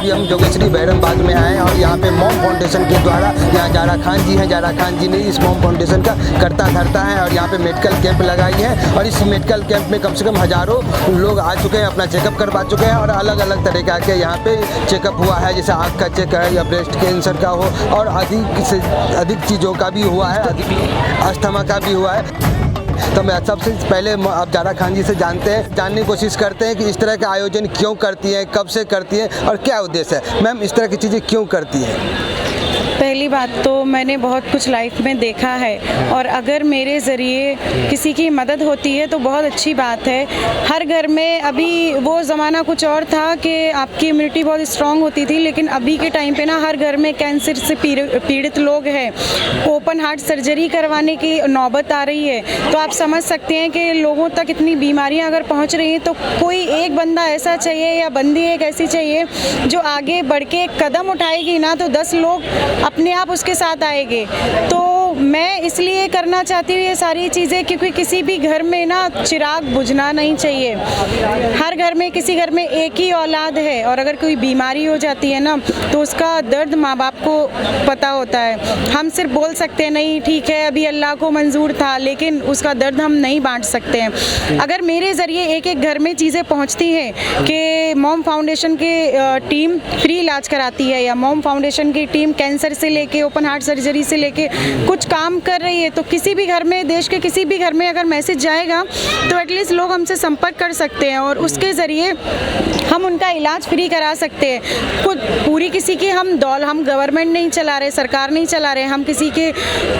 अभी हम जोगेश्वरी बैरमबाग में आए और यहाँ पे मॉम फाउंडेशन के द्वारा यहाँ जारा खान जी हैं, जारा खान जी ने इस मॉम फाउंडेशन का करता धरता है और यहाँ पे मेडिकल कैंप लगाई है और इस मेडिकल कैंप में कम से कम हज़ारों लोग आ चुके हैं, अपना चेकअप करवा चुके हैं और अलग अलग तरीक़ा के यहाँ पे चेकअप हुआ है, जैसे आँख का चेक है या ब्रेस्ट कैंसर का हो और अधिक से अधिक चीज़ों का भी हुआ है, अधिक अस्थमा का भी हुआ है। तो मैं सबसे पहले आप जारा खान जी से जानने की कोशिश करते हैं कि इस तरह का आयोजन क्यों करती हैं, कब से करती हैं और क्या उद्देश्य है। मैम, इस तरह की चीज़ें क्यों करती हैं? पहली बात तो मैंने बहुत कुछ लाइफ में देखा है और अगर मेरे ज़रिए किसी की मदद होती है तो बहुत अच्छी बात है। हर घर में अभी वो ज़माना कुछ और था कि आपकी इम्यूनिटी बहुत स्ट्रांग होती थी, लेकिन अभी के टाइम पे ना हर घर में कैंसर से पीड़ित लोग हैं। ओपन हार्ट सर्जरी करवाने की नौबत आ रही है, तो आप समझ सकते हैं कि लोगों तक इतनी बीमारियां अगर पहुंच रही हैं तो कोई एक बंदा ऐसा चाहिए या बंदी एक ऐसी चाहिए जो आगे बढ़ के एक कदम उठाएगी ना तो 10 लोग अपने आप उसके साथ आएंगे। तो मैं इसलिए करना चाहती हूँ ये सारी चीज़ें क्योंकि किसी भी घर में ना चिराग बुझना नहीं चाहिए। हर घर में किसी घर में एक ही औलाद है और अगर कोई बीमारी हो जाती है ना तो उसका दर्द माँ बाप को पता होता है। हम सिर्फ बोल सकते हैं नहीं ठीक है अभी अल्लाह को मंजूर था, लेकिन उसका दर्द हम नहीं बांट सकते हैं। अगर मेरे ज़रिए एक एक घर में चीज़ें पहुँचती हैं कि मॉम फाउंडेशन की टीम फ्री इलाज कराती है या मॉम फाउंडेशन की टीम कैंसर से लेके ओपन हार्ट सर्जरी से लेके कुछ काम कर रही है, तो किसी भी घर में, देश के किसी भी घर में अगर मैसेज जाएगा तो एटलीस्ट लोग हमसे संपर्क कर सकते हैं और उसके ज़रिए हम उनका इलाज फ्री करा सकते हैं। खुद पूरी किसी की हम गवर्नमेंट नहीं चला रहे, सरकार नहीं चला रहे, हम किसी के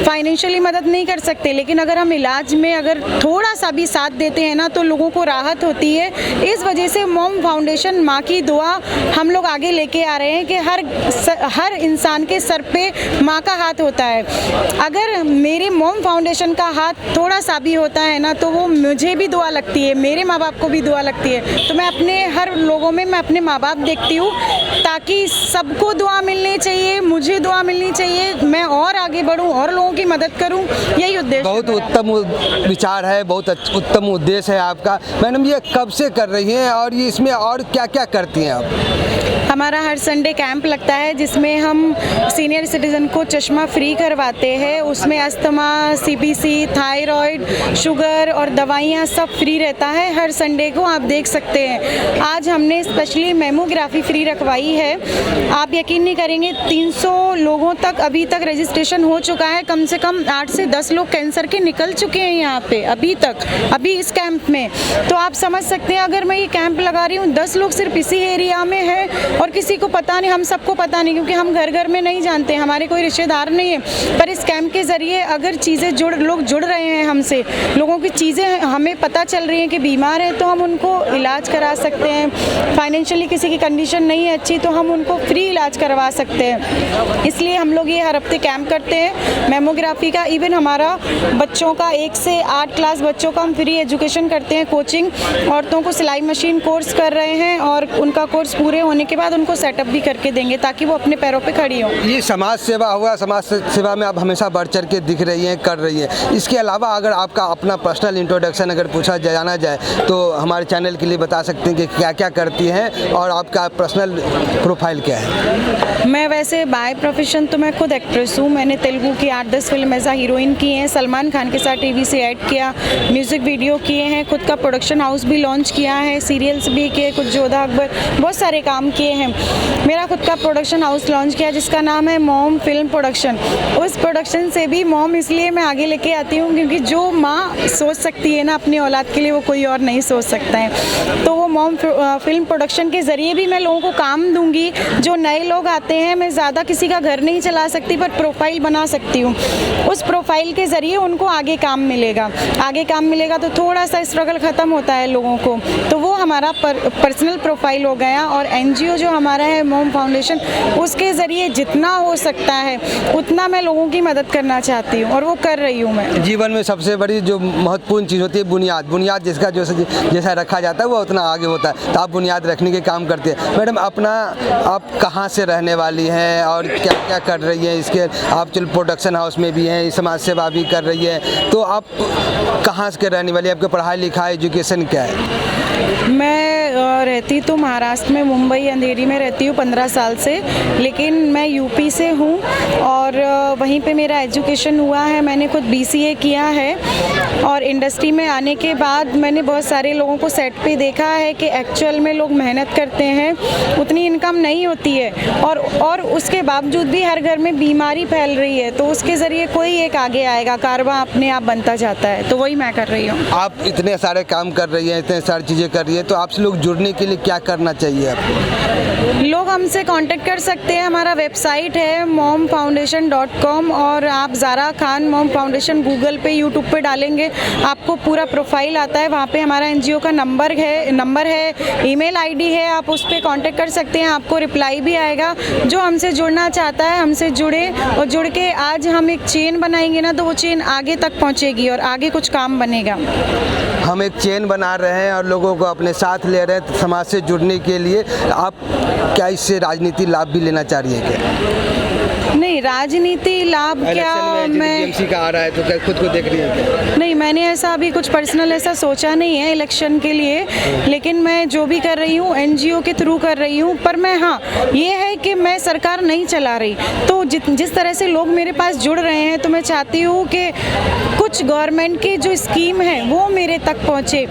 फाइनेंशियली मदद नहीं कर सकते, लेकिन अगर हम इलाज में अगर थोड़ा सा भी साथ देते हैं ना तो लोगों को राहत होती है। इस वजह से मॉम फाउंडेशन माँ की दुआ हम लोग आगे लेके आ रहे हैं कि हर इंसान के सर पे माँ का हाथ होता है। अगर मेरे मॉम फाउंडेशन का हाथ थोड़ा सा भी होता है ना तो वो मुझे भी दुआ लगती है, मेरे माँ बाप को भी दुआ लगती है। तो मैं अपने हर लोगों में मैं अपने माँ बाप देखती हूँ ताकि सबको दुआ मिलनी चाहिए, मुझे दुआ मिलनी चाहिए, मैं और आगे बढ़ूँ और लोगों की मदद करूँ, यही उद्देश्य। बहुत उत्तम विचार है, बहुत उत्तम उद्देश्य है आपका। मैडम, ये कब से कर रही हैं और ये इसमें और क्या क्या करती हैं आप? हमारा हर संडे कैंप लगता है जिसमें हम सीनियर सिटीज़न को चश्मा फ्री करवाते हैं। उसमें अस्थमा, सीपीसी, थायराइड, शुगर और दवाइयाँ सब फ्री रहता है हर संडे को, आप देख सकते हैं। आज हमने स्पेशली मेमोग्राफी फ्री रखवाई है। आप यकीन नहीं करेंगे 300 लोगों तक अभी तक रजिस्ट्रेशन हो चुका है। कम से कम 8 से 10 लोग कैंसर के निकल चुके हैं यहाँ पे अभी इस कैंप में। तो आप समझ सकते हैं अगर मैं ये कैंप लगा रही हूँ 10 लोग सिर्फ इसी एरिया में है और किसी को पता नहीं, हम सबको पता नहीं क्योंकि हम घर घर में नहीं जानते, हमारे कोई रिश्तेदार नहीं है। पर इस कैंप के ज़रिए अगर चीज़ें लोग जुड़ रहे हैं हमसे, लोगों की चीज़ें हमें पता चल रही हैं कि बीमार हैं तो हम उनको इलाज करा सकते हैं। फाइनेंशियली किसी की कंडीशन नहीं है अच्छी तो हम उनको फ्री इलाज करवा सकते हैं। इसलिए हम लोग ये हर हफ्ते कैंप करते हैं मेमोग्राफी का। इवन हमारा बच्चों का 1 से 8 क्लास बच्चों का हम फ्री एजुकेशन करते हैं, कोचिंग। औरतों को सिलाई मशीन कोर्स कर रहे हैं और उनका कोर्स पूरे होने के बाद उनको सेटअप भी करके देंगे ताकि वो अपने पैरों पे खड़ी हो। ये समाज सेवा हुआ, समाज सेवा में आप हमेशा बढ़ चढ़ के दिख रही हैं, कर रही हैं। इसके अलावा अगर आपका अपना पर्सनल इंट्रोडक्शन अगर जाना जाए तो हमारे चैनल के लिए बता सकते हैं कि क्या क्या करती हैं और आपका पर्सनल प्रोफाइल क्या है? मैं वैसे बाय प्रोफेशन तो मैं खुद एक्ट्रेस हूँ। मैंने तेलुगु की 8-10 फिल्म एज हीरोइन की हैं, सलमान खान के साथ टीवी से ऐड किया, म्यूज़िक वीडियो किए हैं, खुद का प्रोडक्शन हाउस भी लॉन्च किया है, सीरियल्स भी किए, कुछ जोधा अकबर, बहुत सारे काम किए हैं। मेरा खुद का प्रोडक्शन हाउस लॉन्च किया जिसका नाम है मॉम फिल्म प्रोडक्शन। उस प्रोडक्शन से भी मॉम इसलिए मैं आगे लेके आती हूँ क्योंकि जो माँ सोच सकती है ना अपनी औलाद के लिए वो कोई और नहीं सोच सकता है। तो वो मॉम फिल्म प्रोडक्शन के ज़रिए भी मैं लोगों को काम दूंगी। जो नए लोग आते हैं, मैं ज़्यादा किसी का घर नहीं चला सकती पर प्रोफाइल बना सकती हूँ। उस प्रोफाइल के ज़रिए उनको आगे काम मिलेगा तो थोड़ा सा स्ट्रगल ख़त्म होता है लोगों को। तो वो हमारा पर्सनल प्रोफाइल हो गया। और NGO जो हमारा है मॉम फाउंडेशन, उसके ज़रिए जितना हो सकता है उतना मैं लोगों की मदद करना चाहती हूँ और वो कर रही हूँ मैं। जीवन में सबसे बड़ी जो महत्वपूर्ण चीज़ होती है बुनियाद जिसका जैसा रखा जाता है वो उतना आगे होता है। तो आप बुनियाद रखने के काम करते हैं। मैडम, आप कहाँ से रहने वाली हैं और क्या क्या कर रही हैं? इसके आप चल प्रोडक्शन हाउस में भी हैं, समाज सेवा भी कर रही है, तो आप कहाँ के रहने वाली हैं? आपकी पढ़ाई लिखाई एजुकेशन क्या है? मैं रहती तो महाराष्ट्र में, मुंबई अंधेरी में रहती हूँ 15 साल से, लेकिन मैं यूपी से हूँ और वहीं पे मेरा एजुकेशन हुआ है। मैंने खुद BCA किया है और इंडस्ट्री में आने के बाद मैंने बहुत सारे लोगों को सेट पे देखा है कि एक्चुअल में लोग मेहनत करते हैं, उतनी इनकम नहीं होती है और उसके बावजूद भी हर घर में बीमारी फैल रही है, तो उसके ज़रिए कोई एक आगे आएगा, कारवां अपने आप बनता जाता है। तो वही मैं कर रही हूँ। आप इतने सारे काम कर रही हैं, इतने सारी चीज़ें कर रही हैं, तो आपसे लोग जुड़ने के लिए क्या करना चाहिए आपको? लोग हमसे कांटेक्ट कर सकते हैं। हमारा वेबसाइट है momfoundation.com और आप Zara Khan mom foundation Google पे, यूट्यूब पे डालेंगे, आपको पूरा प्रोफाइल आता है। वहाँ पे हमारा NGO का नंबर है, ईमेल ID है, आप उस पर कांटेक्ट कर सकते हैं, आपको रिप्लाई भी आएगा। जो हमसे जुड़ना चाहता है हमसे जुड़े, और जुड़ के आज हम एक चेन बनाएंगे ना, तो वो चेन आगे तक पहुँचेगी और आगे कुछ काम बनेगा। हम एक चेन बना रहे हैं और लोगों को अपने साथ ले रहे हैं समाज से जुड़ने के लिए। आप क्या इससे राजनीति लाभ भी लेना चाह रही हैं क्या? नहीं, राजनीति लाभ क्या, मैं BMC का आ रहा है तो क्या खुद को देख रही है क्या? नहीं, मैंने ऐसा अभी कुछ पर्सनल ऐसा सोचा नहीं है इलेक्शन के लिए, लेकिन मैं जो भी कर रही हूँ NGO के थ्रू कर रही हूँ। पर मैं, हाँ, ये है कि मैं सरकार नहीं चला रही, तो जिस तरह से लोग मेरे पास जुड़ रहे हैं, तो मैं चाहती हूँ कि कुछ गवर्नमेंट की जो स्कीम है वो मेरे तक पहुँचे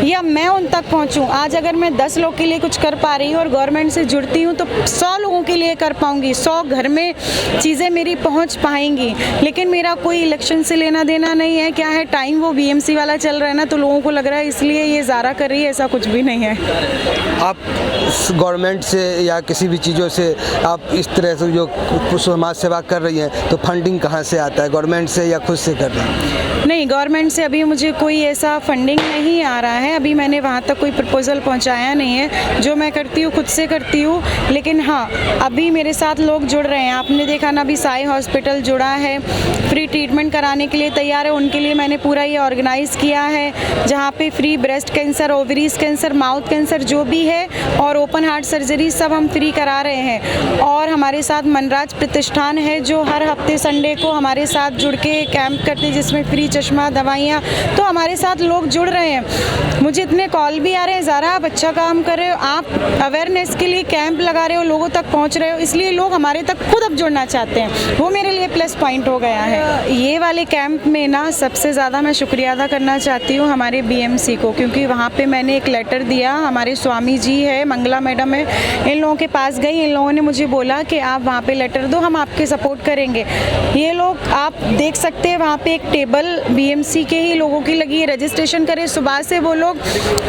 या मैं उन तक पहुँचूँ। आज अगर मैं 10 लोग के लिए कुछ कर पा रही हूँ और गवर्नमेंट से जुड़ती हूँ तो 100 लोगों के लिए कर पाऊँगी, 100 घर में चीज़ें मेरी पहुंच पाएंगी। लेकिन मेरा कोई इलेक्शन से लेना देना नहीं है। क्या है, टाइम वो BMC वाला चल रहा है ना, तो लोगों को लग रहा है इसलिए ये ज़ारा कर रही है, ऐसा कुछ भी नहीं है। आप गवर्नमेंट से या किसी भी चीज़ों से आप इस तरह से जो समाज सेवा कर रही हैं, तो फंडिंग कहाँ से आता है, गवर्नमेंट से या खुद से कर रही हैं? नहीं, गवर्नमेंट से अभी मुझे कोई ऐसा फंडिंग नहीं आ रहा है। अभी मैंने वहाँ तक कोई प्रपोजल पहुँचाया नहीं है। जो मैं करती हूँ खुद से करती हूँ। लेकिन हाँ, अभी मेरे साथ लोग जुड़ रहे हैं। आपने देखा ना, अभी साई हॉस्पिटल जुड़ा है, फ्री ट्रीटमेंट कराने के लिए तैयार है। उनके लिए मैंने पूरा ये ऑर्गेनाइज़ किया है, जहाँ पे free breast cancer, ovaries cancer, mouth cancer जो भी है, और ओपन हार्ट सर्जरी सब हम फ्री करा रहे हैं। और हमारे साथ मनराज प्रतिष्ठान है, जो हर हफ्ते संडे को हमारे साथ जुड़ के कैंप करते हैं, जिसमें फ्री चश्मा, दवाइयाँ। तो हमारे साथ लोग जुड़ रहे हैं। मुझे इतने कॉल भी आ रहे हैं, ज़ारा आप अच्छा काम कर रहे हो, आप अवेयरनेस के लिए कैंप लगा रहे हो, लोगों तक पहुँच रहे हो, इसलिए लोग हमारे तक खुद अब जुड़ना चाहते हैं। वो मेरे लिए प्लस पॉइंट हो गया है। ये वाले कैंप में ना सबसे ज़्यादा मैं शुक्रिया अदा करना चाहती हूँ हमारे BMC को, क्योंकि वहाँ पे मैंने एक लेटर दिया। हमारे स्वामी जी है, मंगला मैडम है, इन लोगों के पास गई। इन लोगों ने मुझे बोला कि आप वहाँ पे लेटर दो, हम आपके सपोर्ट करेंगे। ये लोग आप देख सकते हैं, वहाँ पे एक टेबल BMC के ही लोगों की लगी है, रजिस्ट्रेशन करें। सुबह से वो लोग,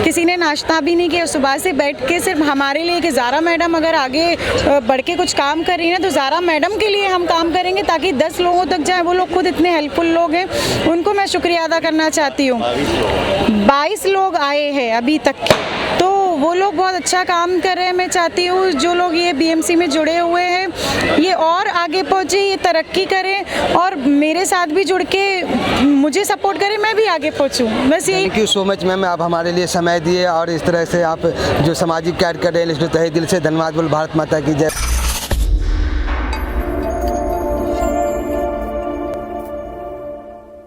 किसी ने नाश्ता भी नहीं किया, सुबह से बैठ के सिर्फ हमारे लिए कि ज़ारा मैडम अगर आगे बढ़ के कुछ काम कर रही है ना, तो ज़ारा मैडम के लिए हम काम करेंगे ताकि 10 लोगों तक जाए। वो लोग खुद इतने हेल्पफुल लोग हैं, उनको मैं शुक्रिया अदा करना चाहती हूँ। 22 लोग आए हैं अभी तक, तो वो लोग बहुत अच्छा काम कर रहे हैं। मैं चाहती हूँ जो लोग ये BMC में जुड़े हुए हैं, ये और आगे पहुँचे, ये तरक्की करें और मेरे साथ भी जुड़ के मुझे सपोर्ट करें, मैं भी आगे पहुँचूँ। बस यही। Thank you so much ma'am, आप हमारे लिए समय दिए और इस तरह से आप जो सामाजिक कार्य कर रहे हैं, इसलिए तहे दिल से धन्यवाद बोल। भारत माता की जय।